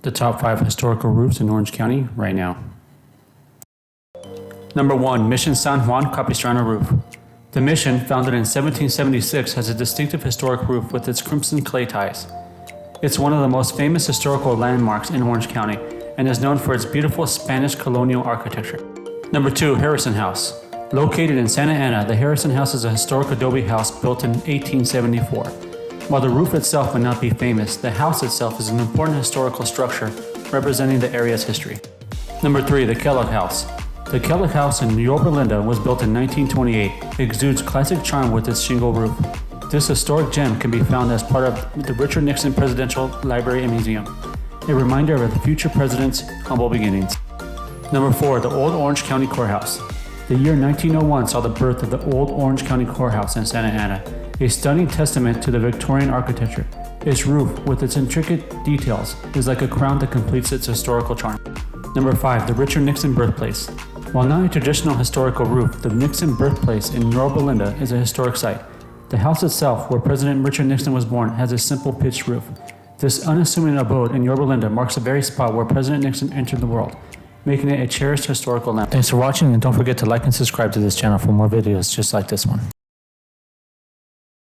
The top 5 historical roofs in Orange County right now. Number 1, Mission San Juan Capistrano Roof. The Mission, founded in 1776, has a distinctive historic roof with its crimson clay ties. It's one of the most famous historical landmarks in Orange County and is known for its beautiful Spanish colonial architecture. Number 2, Harrison House. Located in Santa Ana, the Harrison House is a historic adobe house built in 1874. While the roof itself may not be famous, the house itself is an important historical structure representing the area's history. Number 3, the Kellogg House. The Kellogg House in Yorba Linda was built in 1928. It exudes classic charm with its shingle roof. This historic gem can be found as part of the Richard Nixon Presidential Library and Museum, a reminder of the future president's humble beginnings. Number 4, the Old Orange County Courthouse. The year 1901 saw the birth of the Old Orange County Courthouse in Santa Ana, a stunning testament to the Victorian architecture. Its roof, with its intricate details, is like a crown that completes its historical charm. Number 5, the Richard Nixon Birthplace. While not a traditional historical roof, the Nixon Birthplace in Yorba Linda is a historic site. The house itself, where President Richard Nixon was born, has a simple pitched roof. This unassuming abode in Yorba Linda marks the very spot where President Nixon entered the world, making it a cherished historical landmark. Thanks for watching, and don't forget to like and subscribe to this channel for more videos just like this one.